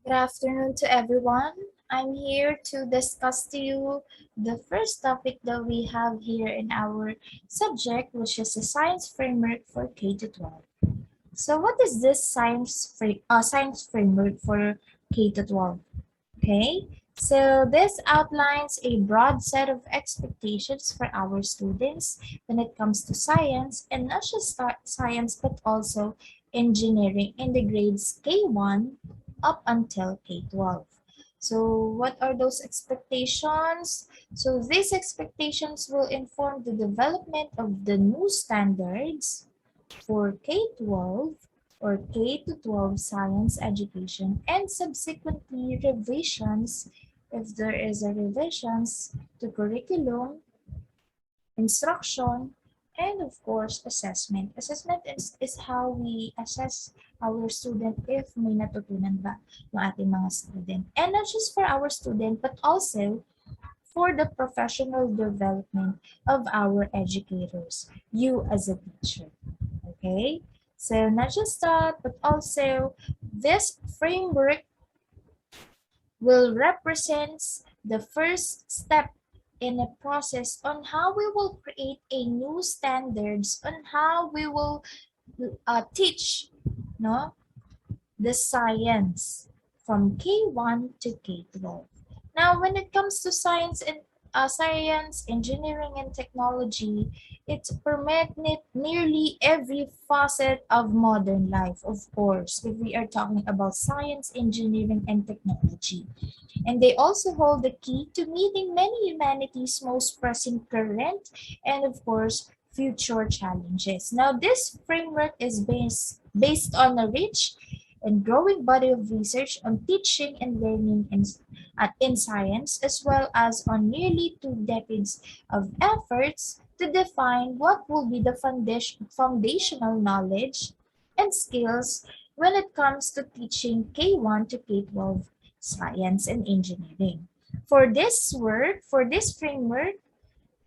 Good afternoon to everyone. I'm here to discuss to you the first topic that we have here in our subject, which is the science framework for K to 12. So, what is this science framework for K to 12? Okay, so this outlines a broad set of expectations for our students when it comes to science, and not just science but also engineering in the grades K1 up until K12. So, what are those expectations? So, these expectations will inform the development of the new standards for K-12 or K to 12 science education and subsequently revisions if there is a revisions to curriculum, instruction, and of course assessment. Assessment is how we assess our student if may natutunan ba yung ating mga student. And not just for our student but also for the professional development of our educators, you as a teacher. Okay? So not just that, but also this framework will represent the first step in a process on how we will create a new standards on how we will teach no the science from K1 to K12. Now, when it comes to science, engineering, and technology, it's permeated nearly every facet of modern life, of course, if we are talking about science, engineering, and technology. And they also hold the key to meeting many humanity's most pressing current and, of course, future challenges. Now, this framework is based on a rich and growing body of research on teaching and learning in science, as well as on nearly 2 decades of efforts to define what will be the foundational knowledge and skills when it comes to teaching K1 to K12 science and engineering. For this framework,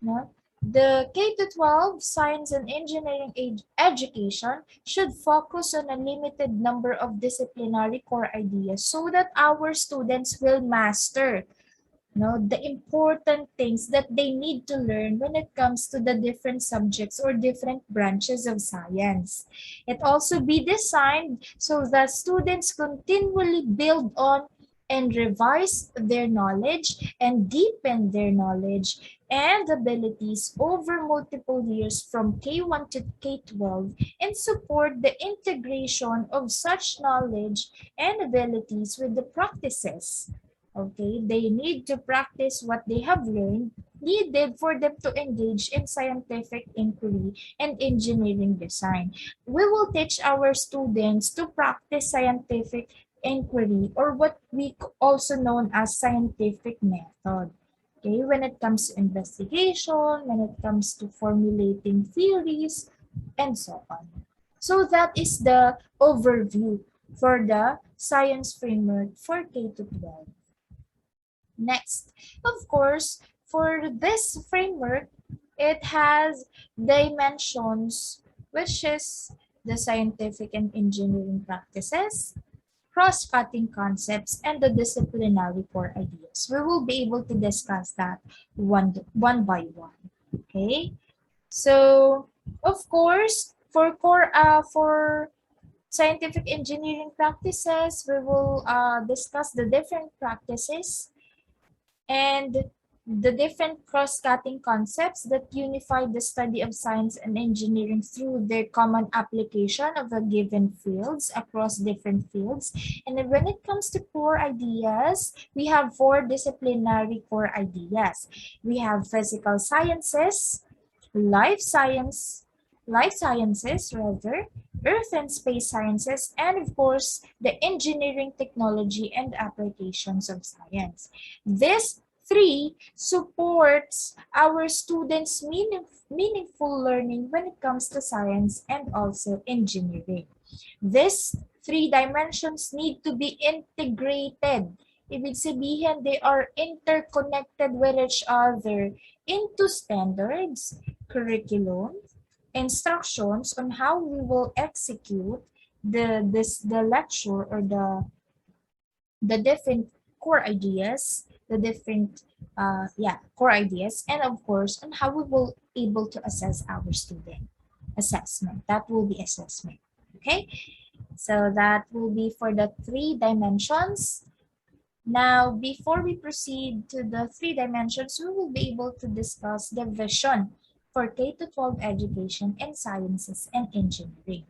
no, the K to 12 science and engineering education should focus on a limited number of disciplinary core ideas so that our students will master the important things that they need to learn when it comes to the different subjects or different branches of science. It also be designed so that students continually build on and revise their knowledge and deepen their knowledge and abilities over multiple years from K1 to K12 and support the integration of such knowledge and abilities with the practices. Okay, they need to practice what they have learned, needed for them to engage in scientific inquiry and engineering design. We will teach our students to practice scientific inquiry or what we also known as scientific method. Okay, when it comes to investigation, when it comes to formulating theories, and so on. So that is the overview for the science framework for K to 12. Next, of course, for this framework, it has dimensions, which is the scientific and engineering practices, cross-cutting concepts, and the disciplinary core ideas. We will be able to discuss that one by one. Okay, so of course, for scientific engineering practices, we will discuss the different practices and the different cross-cutting concepts that unify the study of science and engineering through their common application of a given fields across different fields. And then when it comes to core ideas, we have 4 disciplinary core ideas. We have physical sciences, life science, life sciences rather, earth and space sciences, and of course, the engineering, technology, and applications of science. This three supports our students' meaningful learning when it comes to science and also engineering. These 3 dimensions need to be integrated. Ibig sabihin, they are interconnected with each other into standards, curriculum, instructions on how we will execute the lecture or the different core ideas, the different core ideas, and of course on how we will able to assess our student. Assessment, that will be assessment. Okay, so that will be for the three dimensions. Now, before we proceed to the three dimensions, we will be able to discuss the vision for K to 12 education in sciences and engineering.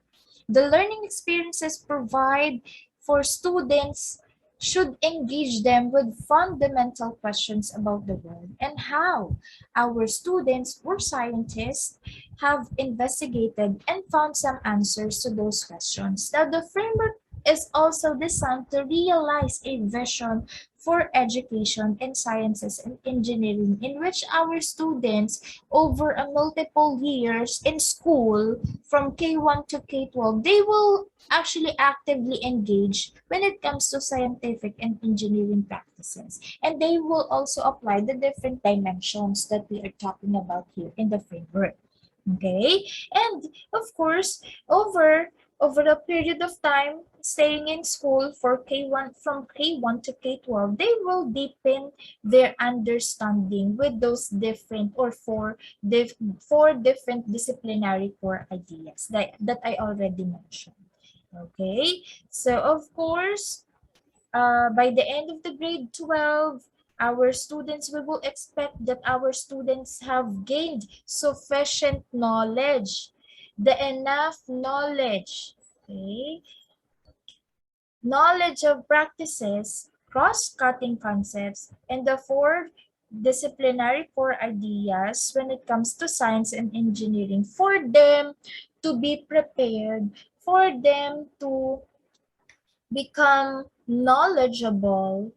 The learning experiences provide for students should engage them with fundamental questions about the world and how our students or scientists have investigated and found some answers to those questions. Now, the framework is also designed to realize a vision for education in sciences and engineering in which our students over a multiple years in school from K1 to K12, they will actually actively engage when it comes to scientific and engineering practices. And they will also apply the different dimensions that we are talking about here in the framework. Okay, and of course, over a period of time staying in school for K1 from K1 to K12, they will deepen their understanding with those different or four different disciplinary core ideas that I already mentioned. Okay, so of course, by the end of the grade 12, our students, we will expect that our students have gained sufficient knowledge, the enough knowledge, okay? Knowledge of practices, cross-cutting concepts, and the four disciplinary core ideas when it comes to science and engineering for them to be prepared, for them to become knowledgeable,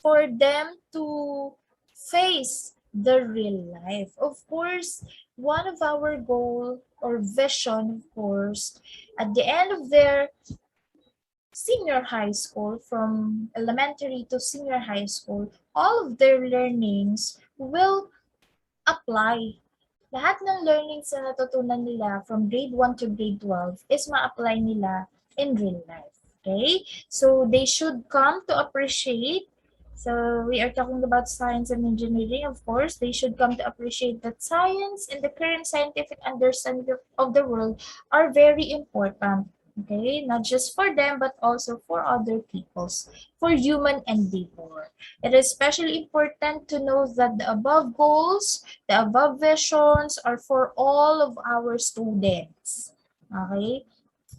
for them to face the real life. Of course, one of our goal or vision, of course, at the end of their senior high school, from elementary to senior high school, all of their learnings will apply. Lahat ng learnings na natutunan nila from grade 1 to grade 12 is ma-apply nila in real life. Okay? So they should come to appreciate. So we are talking about science and engineering, of course. They should come to appreciate that science and the current scientific understanding of the world are very important. Okay? Not just for them, but also for other peoples, for human endeavor. It is especially important to know that the above goals, the above visions are for all of our students. Okay?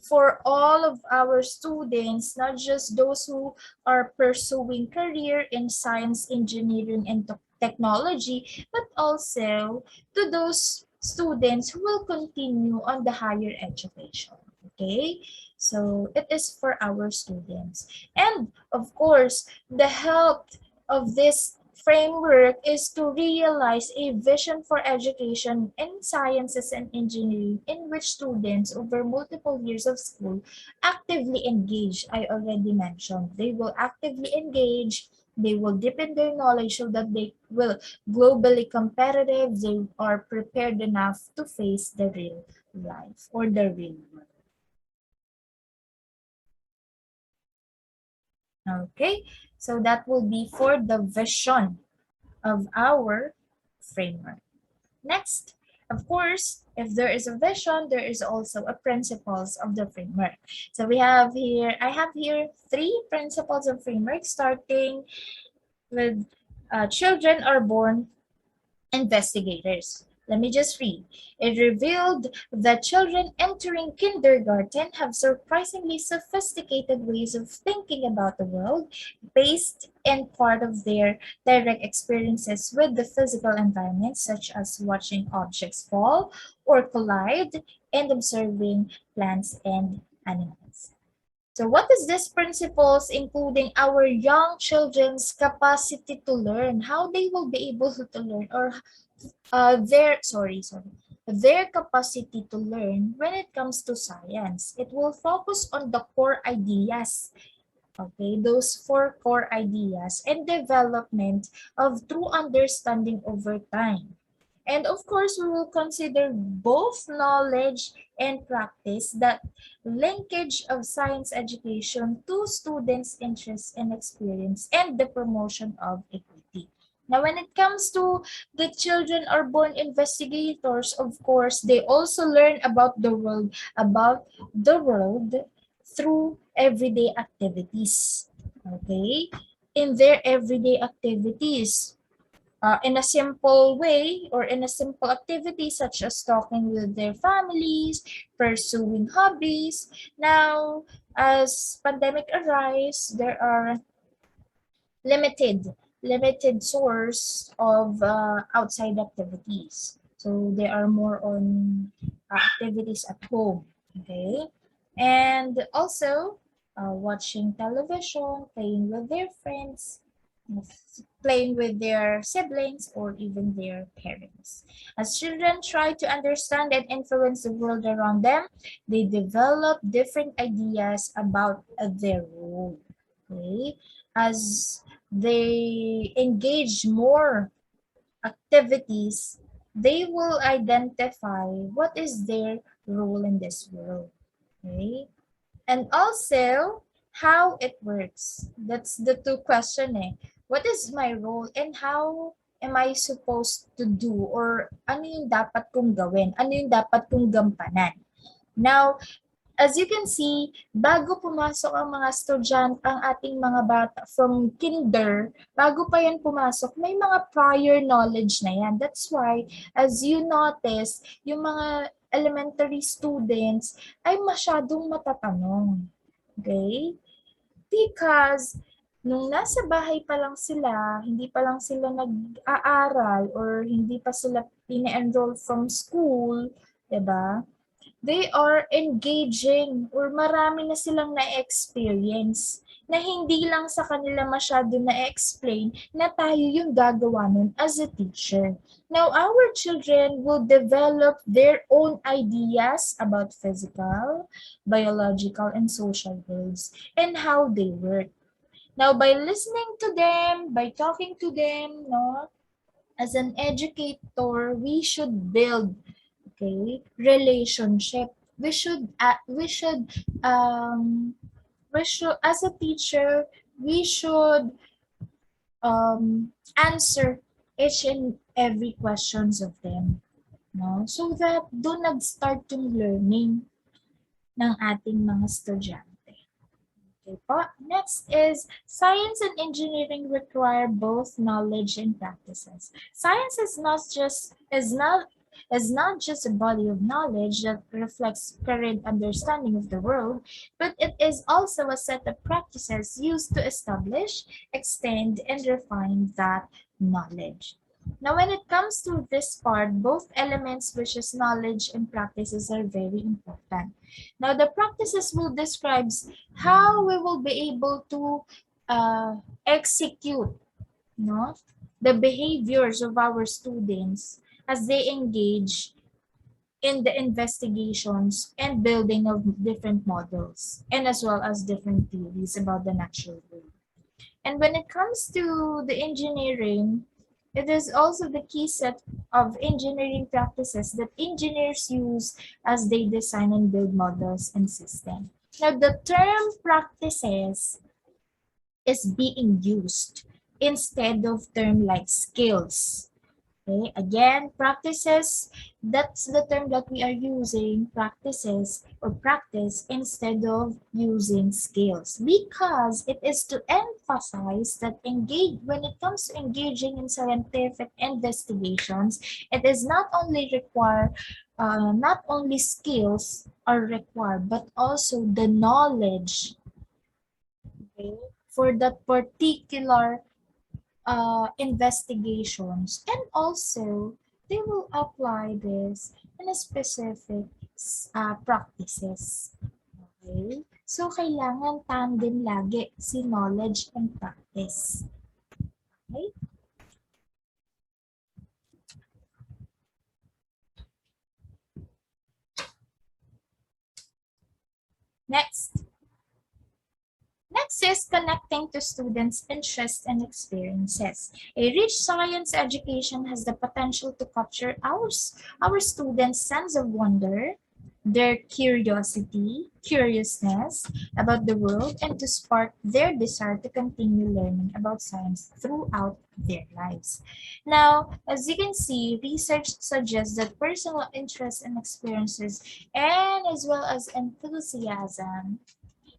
For all of our students, not just those who are pursuing career in science, engineering, and technology, but also to those students who will continue on the higher education. Okay? So it is for our students. And of course, the help of this framework is to realize a vision for education in sciences and engineering in which students over multiple years of school actively engage. I already mentioned they will actively engage, they will deepen their knowledge so that they will globally competitive, they are prepared enough to face the real life or the real world. Okay, so that will be for the vision of our framework. Next, of course, if there is a vision, there is also a principles of the framework. So I have here three principles of framework starting with children are born investigators. Let me just read. It revealed that children entering kindergarten have surprisingly sophisticated ways of thinking about the world based in part of their direct experiences with the physical environment, such as watching objects fall or collide and observing plants and animals. So what is these principles, including our young children's capacity to learn, how they will be able to learn, or their capacity to learn when it comes to science. It will focus on the core ideas, okay, those four core ideas and development of true understanding over time. And of course, we will consider both knowledge and practice, that linkage of science education to students' interests and experience, and the promotion of equity. Now, when it comes to the children are born investigators, of course, they also learn about the world through everyday activities. Okay? In their everyday activities, in a simple way or in a simple activity such as talking with their families, pursuing hobbies. Now, as pandemic arise, there are limited source of outside activities. So they are more on activities at home. Okay, and also watching television, playing with their friends, playing with their siblings or even their parents. As children try to understand and influence the world around them, they develop different ideas about their role. Okay, as they engage more activities, they will identify what is their role in this world. Okay? And also how it works. That's the two question eh. What is my role and how am I supposed to do, or ano yung dapat kong gawin? Ano yung dapat kong gampanan? Now, as you can see, bago pumasok ang mga estudyante, ang ating mga bata from kinder, bago pa yan pumasok, may mga prior knowledge na yan. That's why, as you notice, yung mga elementary students ay masyadong matatanong. Okay? Because nung nasa bahay pa lang sila, hindi pa lang sila nag-aaral or hindi pa sila pina-enroll from school, 'di ba? They are engaging or marami na silang na-experience na hindi lang sa kanila masyado na-explain na tayo yung gagawa nun as a teacher. Now, our children will develop their own ideas about physical, biological, and social worlds and how they work. Now, by listening to them, by talking to them, no, as an educator, we should build relationship. We should as a teacher, we should answer each and every questions of them, no, so that doon nag-start yung learning ng ating mga estudyante. Okay po. Next is science and engineering require both knowledge and practices. Science is not just a body of knowledge that reflects current understanding of the world, but it is also a set of practices used to establish, extend, and refine that knowledge. Now, when it comes to this part, both elements, which is knowledge and practices, are very important. Now, the practices will describe how we will be able to execute, no, the behaviors of our students as they engage in the investigations and building of different models, and as well as different theories about the natural world. And when it comes to the engineering, it is also the key set of engineering practices that engineers use as they design and build models and systems. Now, the term practices is being used instead of term like skills. Okay, again, practices, that's the term that we are using, practices or practice instead of using skills, because it is to emphasize that when it comes to engaging in scientific investigations, it is not only skills are required, but also the knowledge, okay, for that particular investigations, and also they will apply this in a specific practices. Okay? So, kailangan tandem lagi si knowledge and practice. Okay? Next Next is connecting to students' interests and experiences. A rich science education has the potential to capture our students' sense of wonder, their curiousness about the world, and to spark their desire to continue learning about science throughout their lives. Now, as you can see, research suggests that personal interests and experiences, and as well as enthusiasm,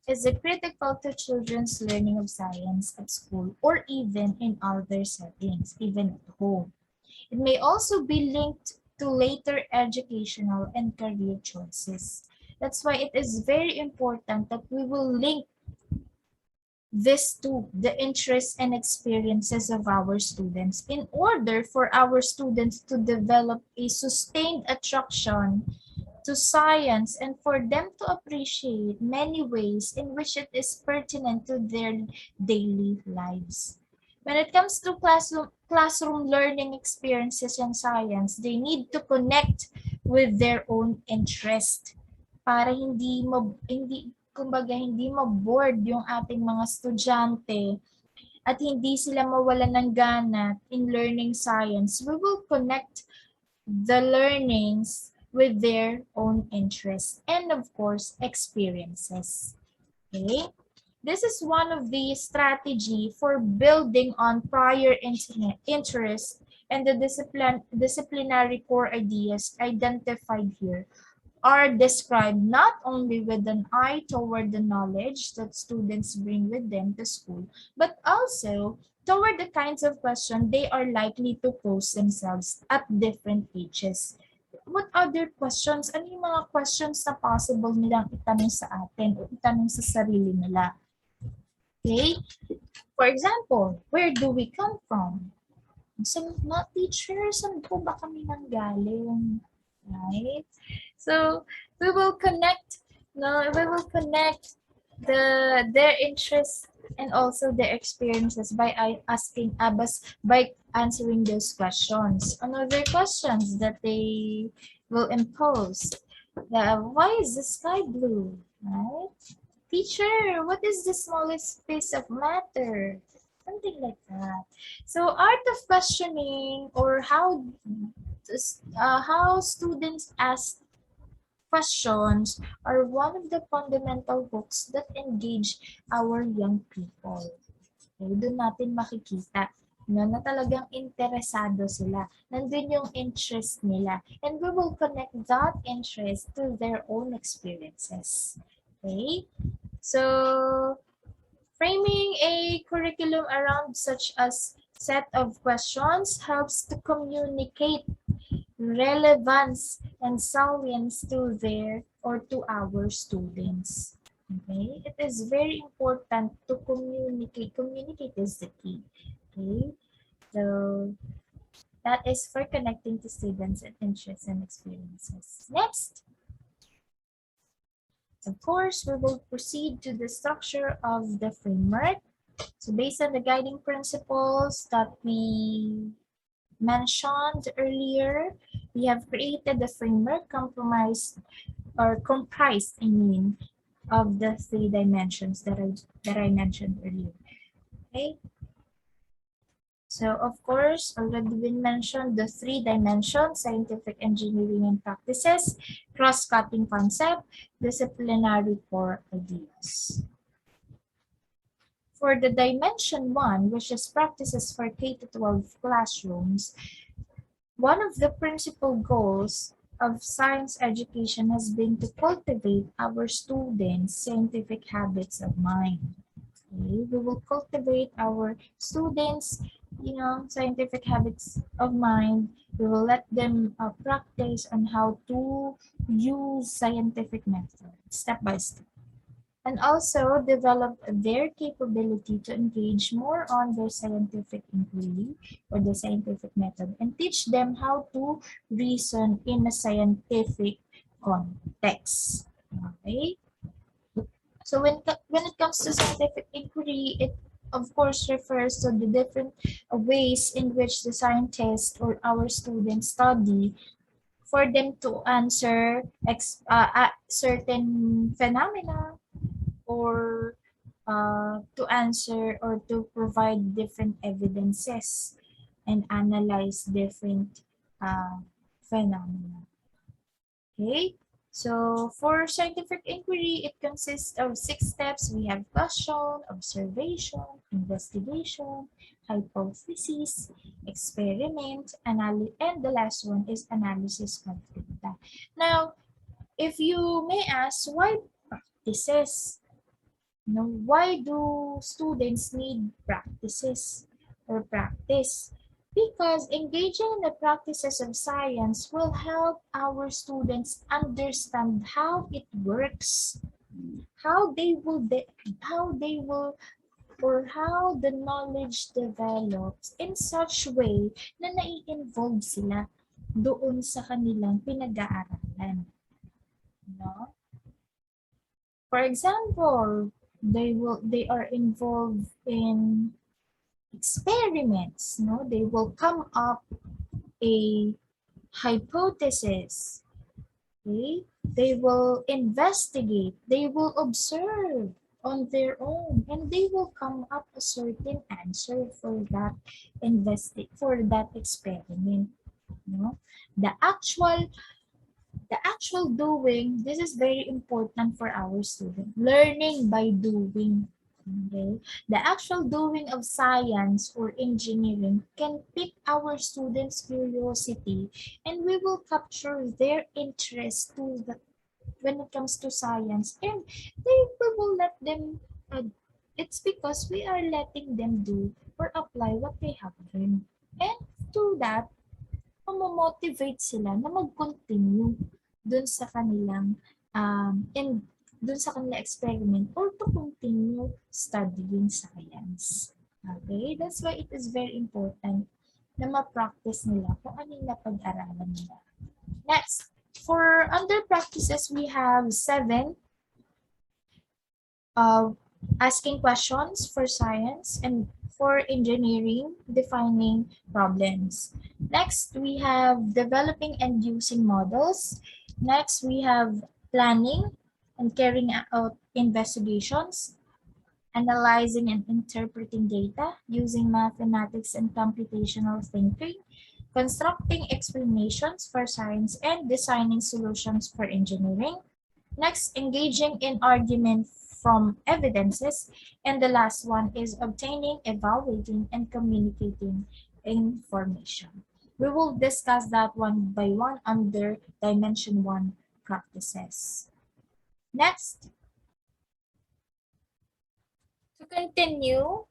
is critical to children's learning of science at school or even in other settings, even at home. It may also be linked to later educational and career choices. That's why it is very important that we will link this to the interests and experiences of our students in order for our students to develop a sustained attraction to science and for them to appreciate many ways in which it is pertinent to their daily lives. When it comes to classroom learning experiences in science, they need to connect with their own interest para hindi kumbaga hindi ma-bored yung ating mga estudyante at hindi sila mawalan ng gana in learning science. We will connect the learnings with their own interests and of course experiences. Okay? This is one of the strategy for building on prior interest and the disciplinary core ideas identified here are described not only with an eye toward the knowledge that students bring with them to school, but also toward the kinds of questions they are likely to pose themselves at different ages. What other questions? Ano yung mga questions na possible nilang itanong sa atin o itanong sa sarili nila? Okay? For example, where do we come from? So, mga teachers, saan po ba kami nanggaling? Right? So we will connect, their interests and also their experiences by asking Abbas by answering those questions. Another questions that they will impose. Why is the sky blue? Right? Teacher, what is the smallest piece of matter? Something like that. So art of questioning or how students ask questions are one of the fundamental books that engage our young people. Okay, doon natin makikita na talagang interesado sila. Nandun yung interest nila. And we will connect that interest to their own experiences. Okay? So, framing a curriculum around such as set of questions helps to communicate relevance and salience to their or to our students. Okay, it is very important to communicate. Communicate is the key. Okay, so that is for connecting to students and interests and experiences. Next, of course, we will proceed to the structure of the framework. So based on the guiding principles that we mentioned earlier, we have created the framework comprised, of the three dimensions that I mentioned earlier. Okay. So of course, already been mentioned the three dimensions: scientific engineering and practices, cross-cutting concept, disciplinary core ideas. For the dimension 1, which is practices for K-12 classrooms, one of the principal goals of science education has been to cultivate our students' scientific habits of mind. Okay? We will cultivate our students, scientific habits of mind. We will let them practice on how to use scientific methods step by step, and also develop their capability to engage more on their scientific inquiry or the scientific method, and teach them how to reason in a scientific context. Okay? So when it comes to scientific inquiry, it of course refers to the different ways in which the scientists or our students study for them to answer certain phenomena or to answer or to provide different evidences and analyze different phenomena. Okay, so for scientific inquiry, it consists of 6 steps. We have question, observation, investigation, hypothesis, experiment, and the last one is analysis of data. Now, if you may ask, why practices? Why do students need practices or practice? Because engaging in the practices of science will help our students understand how it works, how they will, or how the knowledge develops in such way na nai-involve sila doon sa kanilang pinag-aaralan. No? For example, they are involved in experiments. They will come up a hypothesis. Okay? They will investigate. They will observe on their own, and they will come up a certain answer for that experiment. The actual doing, this is very important for our student. Learning by doing. Okay? The actual doing of science or engineering can pique our students' curiosity, and we will capture their interest when it comes to science, and we will let them, it's because we are letting them do or apply what they have learned. And to that, motivate sila na mag-continue dun sa kanilang dun sa kanilang experiment or to continue studying science. Okay? That's why it is very important na ma-practice nila kung ano yung napag-aralan nila. Next, for under practices, we have 7 asking questions for science, and for engineering, defining problems. Next, we have developing and using models. Next, we have planning and carrying out investigations, analyzing and interpreting data using mathematics and computational thinking, constructing explanations for science, and designing solutions for engineering. Next, engaging in argument from evidences. And the last one is obtaining, evaluating, and communicating information. We will discuss that one by one under Dimension 1 practices. Next, to continue,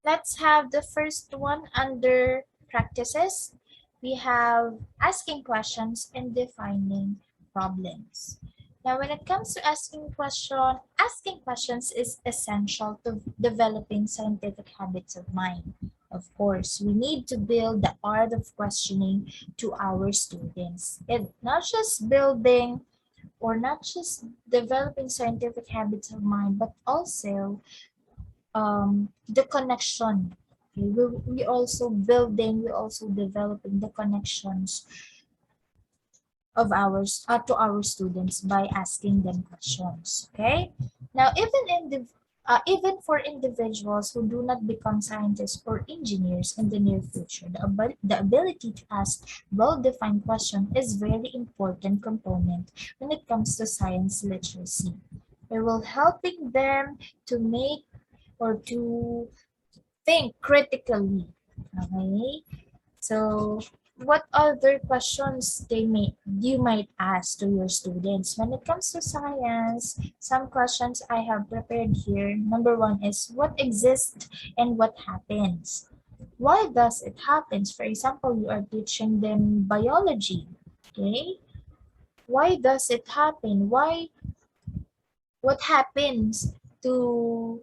let's have the first one under practices. We have asking questions and defining problems. Now, when it comes to asking questions is essential to developing scientific habits of mind. Of course, we need to build the art of questioning to our students. And not just building or not just developing scientific habits of mind, but also the connection. Okay? We also developing the connections of ours to our students by asking them questions. Okay. Now, even for individuals who do not become scientists or engineers in the near future, the ability to ask well-defined questions is very important component when it comes to science literacy. It will helping them to make or to think critically. Okay. So what other questions you might ask to your students when it comes to science? Some questions I have prepared here. Number 1 is what exists and what happens. Why does it happen? For example, you are teaching them biology. Okay? Why does it happen? What happens to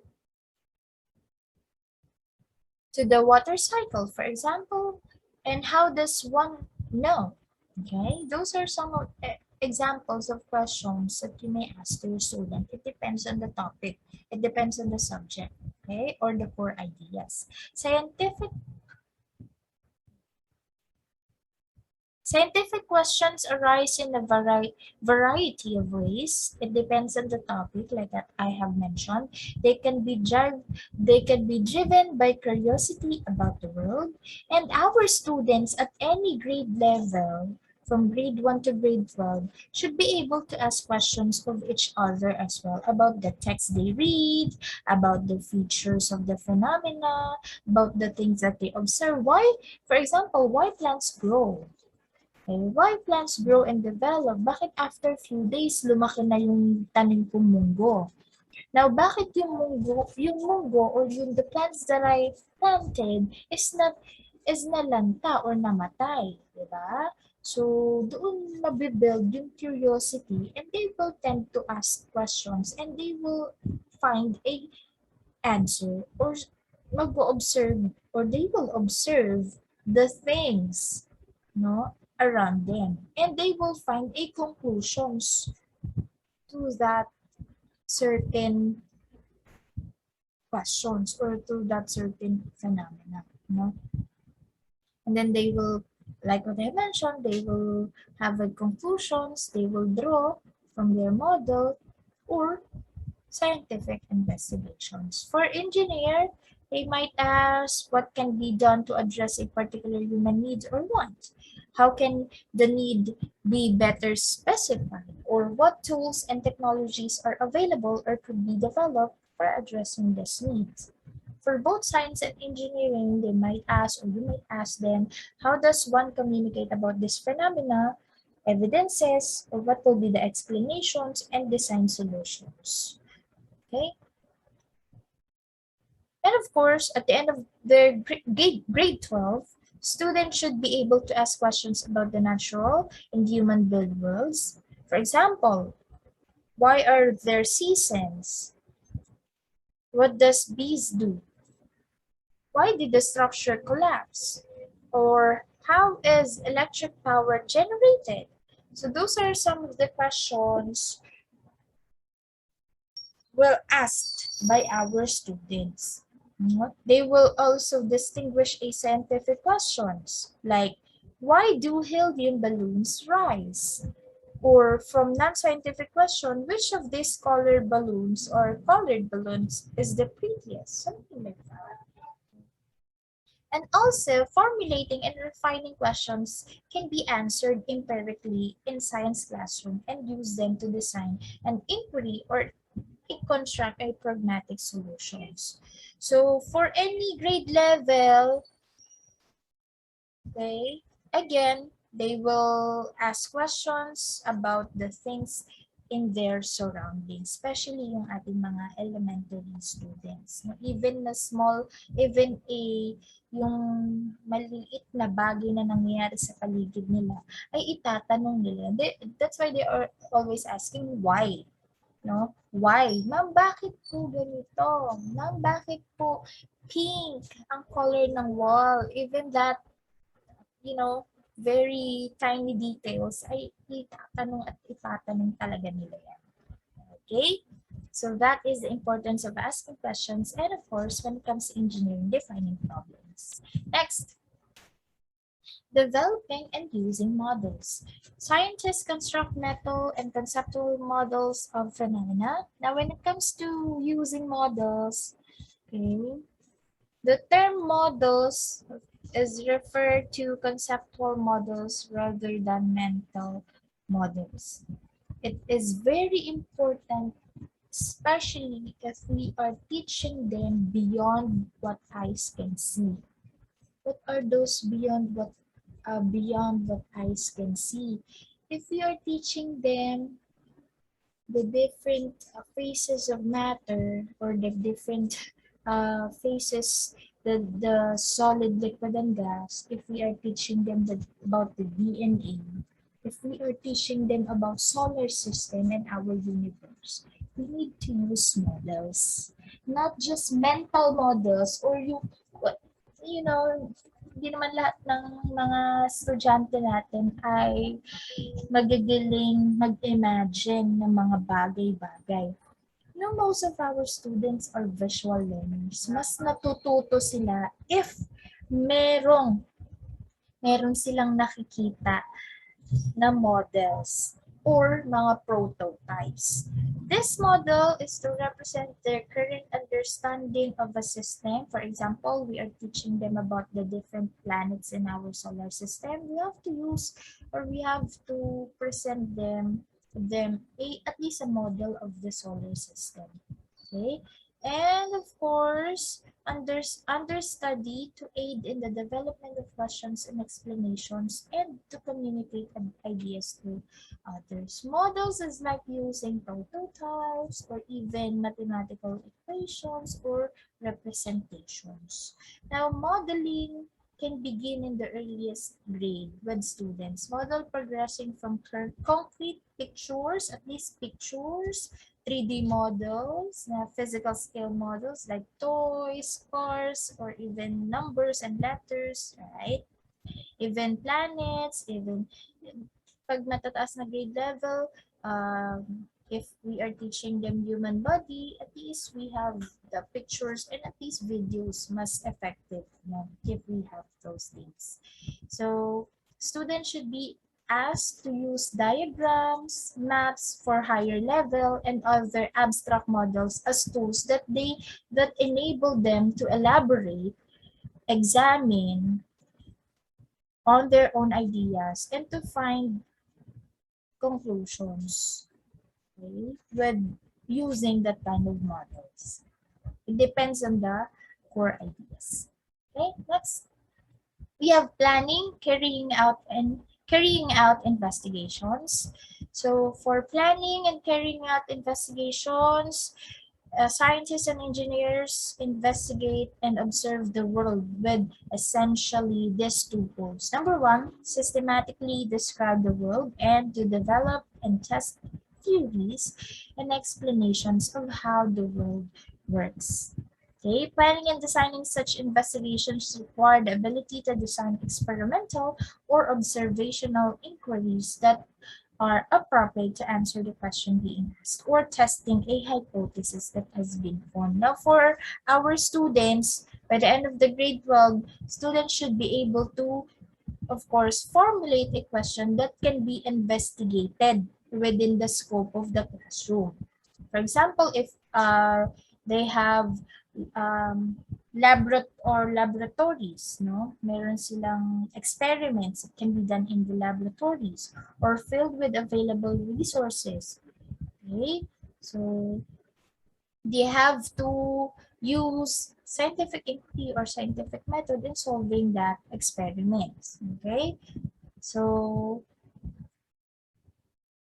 the water cycle, for example? And how does one know? Okay, those are some of examples of questions that you may ask to your student. It depends on the topic. It depends on the subject, okay, or the core ideas. Scientific Scientific questions arise in a variety of ways. It depends on the topic, like that I have mentioned. They can be driven by curiosity about the world, and our students at any grade level, from grade 1 to grade 12, should be able to ask questions of each other as well about the text they read, about the features of the phenomena, about the things that they observe. Why, for example, why plants grow? Okay, why plants grow and develop? Bakit after few days lumaki na yung tanim kong munggo? Now, bakit yung munggo or yung the plants that I planted is nalanta or namatay, di ba? So, doon mabibuild yung curiosity and they will tend to ask questions and they will find a answer or mag-observe or they will observe the things, no, around them, and they will find a conclusions to that certain questions or to that certain phenomena, no. And then they will, like what I mentioned, they will have a conclusions, they will draw from their model or scientific investigations. For engineer, they might ask what can be done to address a particular human need or want. How can the need be better specified? Or what tools and technologies are available or could be developed for addressing this needs? For both science and engineering, they might ask or you might ask them, how does one communicate about this phenomena, evidences, or what will be the explanations and design solutions? Okay. And of course, at the end of their grade 12, students should be able to ask questions about the natural and human-built worlds. For example, why are there seasons? What does bees do? Why did the structure collapse? Or how is electric power generated? So those are some of the questions well asked by our students. They will also distinguish a scientific questions like why do helium balloons rise? Or from non-scientific question, which of these colored balloons or colored balloons is the prettiest? Something like that. And also, formulating and refining questions can be answered empirically in science classroom and use them to design an inquiry or construct a pragmatic solutions. So for any grade level, okay, again, they will ask questions about the things in their surroundings, especially yung ating mga elementary students. No? Even na small, even yung maliit na bagay na nangyayari sa paligid nila, ay itatanong nila. That's why they are always asking why. No? Why? Ma'am, bakit po ganito? Ma'am, bakit po pink ang color ng wall? Even that, very tiny details ay itatanong at ipatanong talaga nila yan. Okay? So that is the importance of asking questions and of course, when it comes to engineering, defining problems. Next, developing and using models. Scientists construct mental and conceptual models of phenomena. Now, when it comes to using models, okay, the term models is referred to conceptual models rather than mental models. It is very important, especially if we are teaching them beyond what eyes can see. What are those beyond what eyes can see? If we are teaching them the different phases of matter or the different phases, the solid, liquid, and gas, if we are teaching them about the DNA, if we are teaching them about solar system and our universe, we need to use models, not just mental models or you know, hindi naman lahat ng mga estudyante natin ay magagaling mag-imagine ng mga bagay-bagay. Most of our students are visual learners. Mas natututo sila if merong meron silang nakikita na models or mga prototypes. This model is to represent their current understanding of a system. For example, we are teaching them about the different planets in our solar system. We have to use or we have to present them at least a model of the solar system. Okay? And of course, understudy to aid in the development of questions and explanations and to communicate ideas to others. Models is like using prototypes or even mathematical equations or representations. Now, modeling can begin in the earliest grade with students. Model progressing from concrete pictures, at least pictures, 3D models, physical scale models like toys, cars, or even numbers and letters, right? Even planets, even pag matataas na grade level, if we are teaching them human body, at least we have the pictures and at least videos mas effective if we have those things. So students should be asked to use diagrams, maps for higher level, and other abstract models as tools that enable them to elaborate, examine on their own ideas, and to find conclusions, okay, with using that kind of models. It depends on the core ideas. Okay, next we have planning, carrying out investigations. So for planning and carrying out investigations, scientists and engineers investigate and observe the world with essentially these two goals. Number one, systematically describe the world and to develop and test theories and explanations of how the world works. Okay, planning and designing such investigations require the ability to design experimental or observational inquiries that are appropriate to answer the question being asked or testing a hypothesis that has been formed. Now, for our students, by the end of the grade 12, students should be able to, of course, formulate a question that can be investigated within the scope of the classroom. For example, if they have laboratories, no? Meron silang experiments that can be done in the laboratories or filled with available resources. Okay, so they have to use scientific inquiry or scientific method in solving that experiments. Okay, so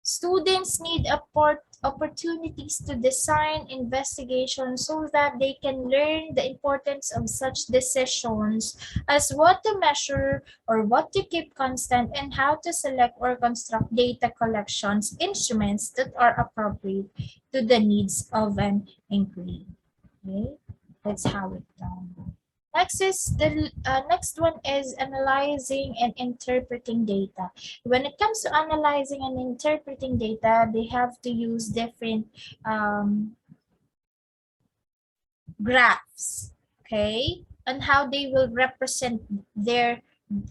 students need opportunities to design investigations so that they can learn the importance of such decisions as what to measure or what to keep constant and how to select or construct data collections instruments that are appropriate to the needs of an inquiry. Okay, that's how it's done. Next one is analyzing and interpreting data. When it comes to analyzing and interpreting data, they have to use different graphs, okay, on how they will represent their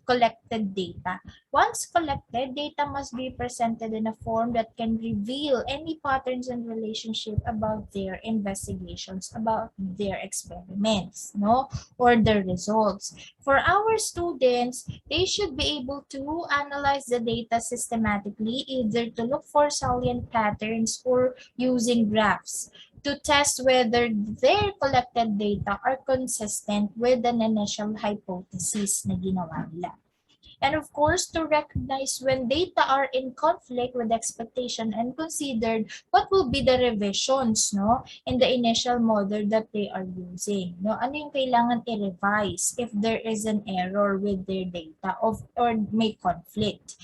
collected data. Once collected, data must be presented in a form that can reveal any patterns and relationship about their investigations, about their experiments, no, or their results. For our students, they should be able to analyze the data systematically, either to look for salient patterns or using graphs to test whether their collected data are consistent with an initial hypothesis na ginawa nila. And of course, to recognize when data are in conflict with expectation and considered what will be the revisions, no, in the initial model that they are using. No? Ano yung kailangan i-revise if there is an error with their data or may conflict.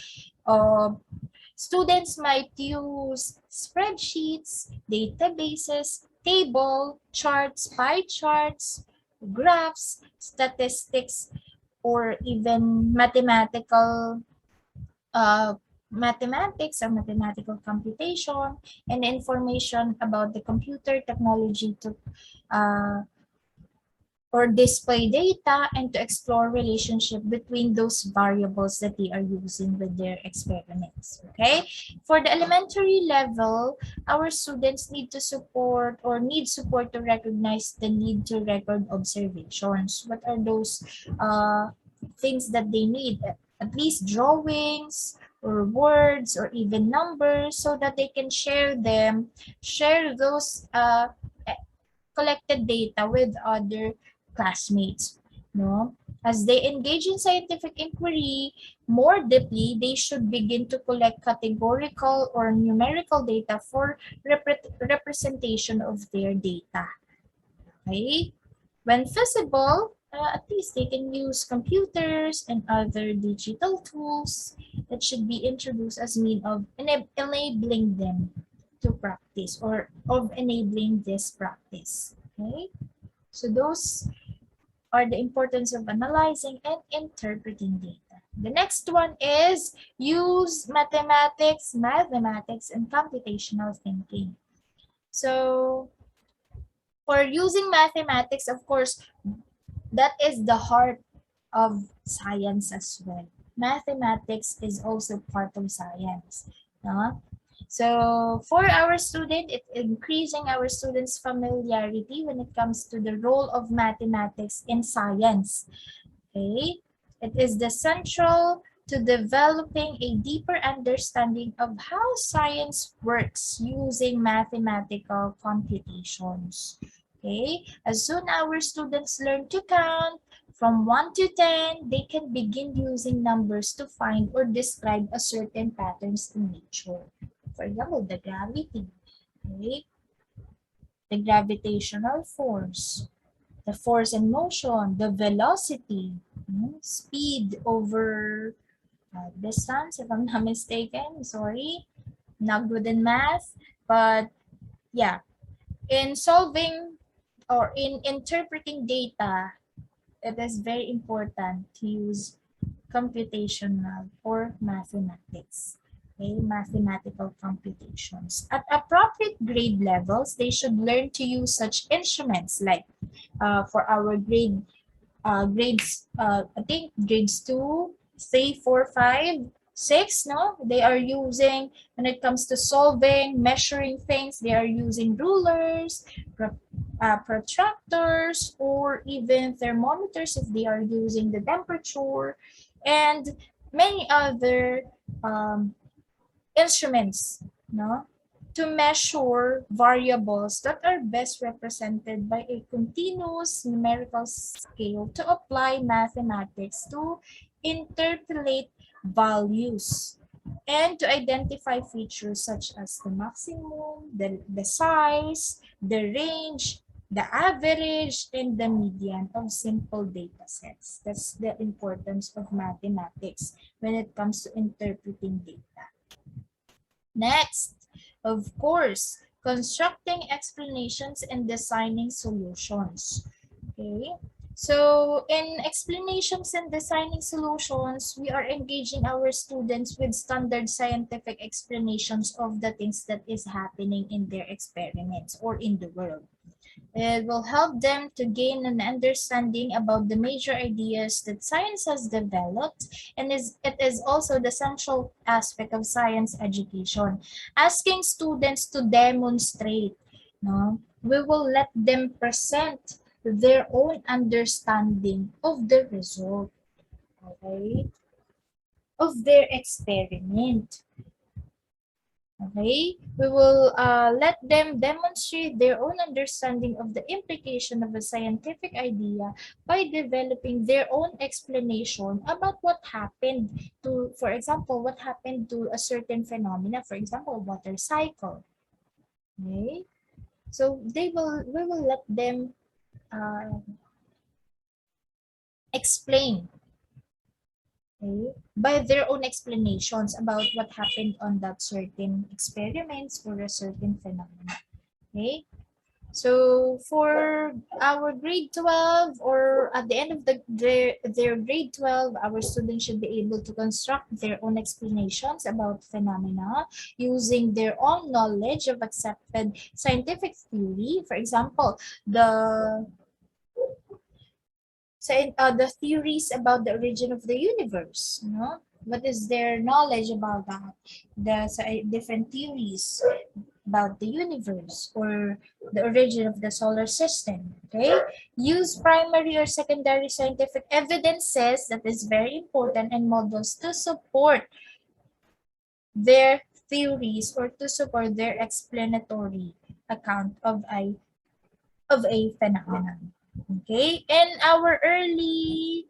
Students might use spreadsheets, databases, table, charts, pie charts, graphs, statistics, or even mathematics or mathematical computation and information about the computer technology to or display data and to explore relationship between those variables that they are using with their experiments. Okay, for the elementary level, our students need to support or need support to recognize the need to record observations. What are those things that they need? At least drawings or words or even numbers, so that they can share those collected data with other classmates. No? As they engage in scientific inquiry more deeply, they should begin to collect categorical or numerical data for representation of their data. Okay? When feasible, at least they can use computers and other digital tools that should be introduced as means of enabling them to practice or of enabling this practice. Okay, so those are the importance of analyzing and interpreting data. The next one is use mathematics, and computational thinking. So for using mathematics, of course, that is the heart of science as well. Mathematics is also part of science. No? So for our student, it's increasing our students' familiarity when it comes to the role of mathematics in science. Okay, it is the central to developing a deeper understanding of how science works using mathematical computations. Okay, as soon our students learn to count from 1 to 10, they can begin using numbers to find or describe a certain patterns in nature. For example, the gravity, okay? The gravitational force, the force in motion, the velocity, speed over distance, if I'm not mistaken. Sorry, not good in math, but yeah, in solving or in interpreting data, it is very important to use computational or mathematics. Okay, mathematical computations. At appropriate grade levels, they should learn to use such instruments like for our grades, I think grades 2, 3, 4, 5, 6, no? They are using, when it comes to solving, measuring things, they are using rulers, protractors, or even thermometers if they are using the temperature, and many other um, instruments, no? To measure variables that are best represented by a continuous numerical scale to apply mathematics to interpolate values and to identify features such as the maximum, the size, the range, the average, and the median of simple data sets. That's the importance of mathematics when it comes to interpreting data. Next, of course, constructing explanations and designing solutions. Okay, so in explanations and designing solutions, we are engaging our students with standard scientific explanations of the things that is happening in their experiments or in the world. It will help them to gain an understanding about the major ideas that science has developed, and it is also the central aspect of science education. Asking students to demonstrate, no, we will let them present their own understanding of the result, okay, of their experiment. Okay, we will let them demonstrate their own understanding of the implication of a scientific idea by developing their own explanation about what happened to, for example, what happened to a certain phenomena, for example, water cycle. Okay, so we will let them explain, okay, by their own explanations about what happened on that certain experiments or a certain phenomena. Okay, so for our grade 12 or at the end of their grade 12, our students should be able to construct their own explanations about phenomena using their own knowledge of accepted scientific theory. For example, the the theories about the origin of the universe, what is their knowledge about that, different theories about the universe or the origin of the solar system. Okay, use primary or secondary scientific evidences, that is very important, and models to support their theories or to support their explanatory account of a phenomenon. Okay, in our early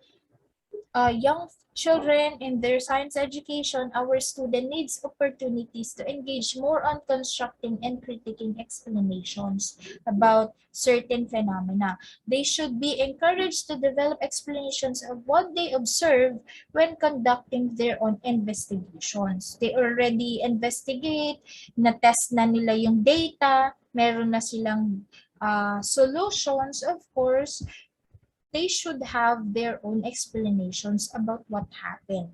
young children in their science education, our student needs opportunities to engage more on constructing and critiquing explanations about certain phenomena. They should be encouraged to develop explanations of what they observe when conducting their own investigations. They already investigate, na-test na nila yung data, meron na silang solutions, of course, they should have their own explanations about what happened.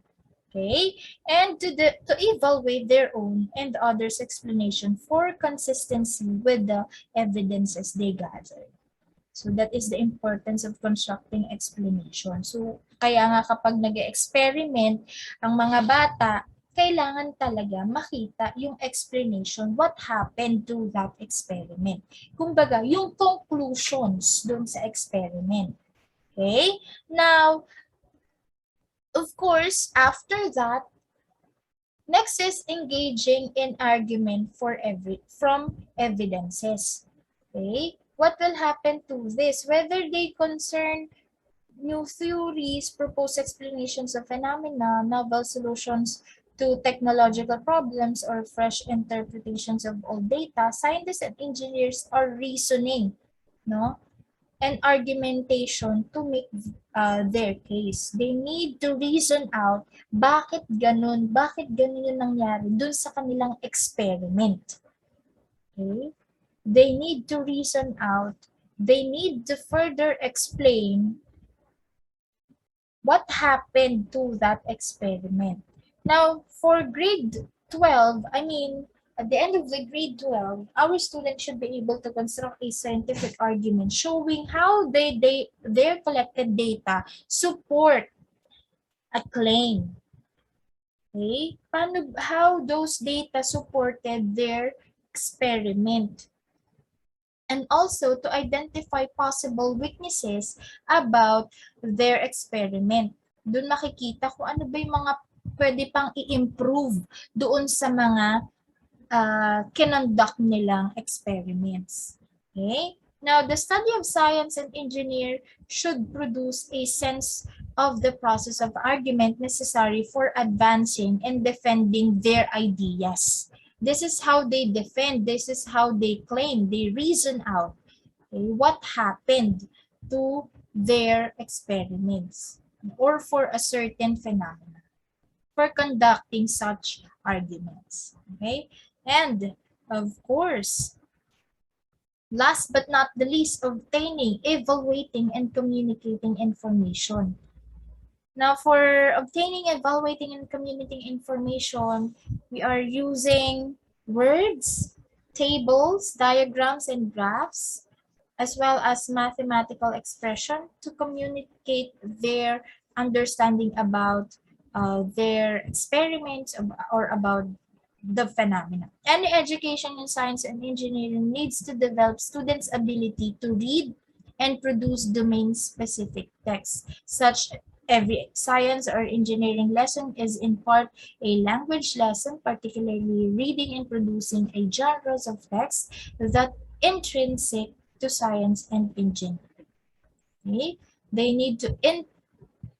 Okay, and to evaluate their own and others' explanation for consistency with the evidences they gather. So that is the importance of constructing explanation. So kaya nga kapag nag-experiment ang mga bata, kailangan talaga makita yung explanation, what happened to that experiment. Kumbaga, yung conclusions dun sa experiment. Okay, now, of course, after that, next is engaging in argument from evidences. Okay, what will happen to this? Whether they concern new theories, proposed explanations of phenomena, novel solutions to technological problems, or fresh interpretations of old data, scientists and engineers are reasoning, no? And argumentation to make their case. They need to reason out bakit ganun yung nangyari dun sa kanilang experiment. Okay? They need to reason out, they need to further explain what happened to that experiment. Now, for grade 12, at the end of the grade 12, our students should be able to construct a scientific argument showing how their collected data support a claim. Okay? How those data supported their experiment. And also to identify possible weaknesses about their experiment. Doon makikita kung ano ba yung mga pwede pang i-improve doon sa mga kinonduct nilang experiments. Okay? Now, the study of science and engineer should produce a sense of the process of argument necessary for advancing and defending their ideas. This is how they defend, this is how they claim, they reason out what happened to their experiments or for a certain phenomenon for conducting such arguments. Okay? And of course, last but not the least, obtaining, evaluating, and communicating information. Now, for obtaining, evaluating, and communicating information, we are using words, tables, diagrams, and graphs, as well as mathematical expression to communicate their understanding about their experiments or about the phenomena. Any education in science and engineering needs to develop students' ability to read and produce domain-specific text. Such every science or engineering lesson is in part a language lesson, particularly reading and producing a genres of text that intrinsic to science and engineering. Okay? They need to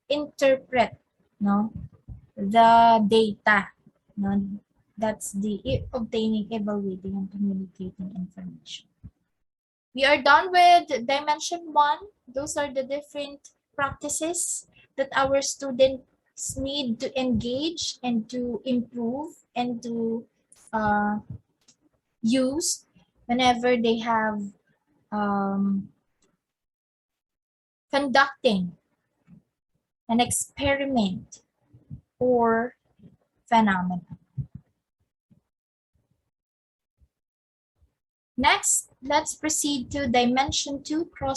interpret the data. That's the obtaining, evaluating, and communicating information. We are done with dimension 1. Those are the different practices that our students need to engage and to improve and to use whenever they have conducting an experiment or phenomenon. Next, let's proceed to dimension 2, cross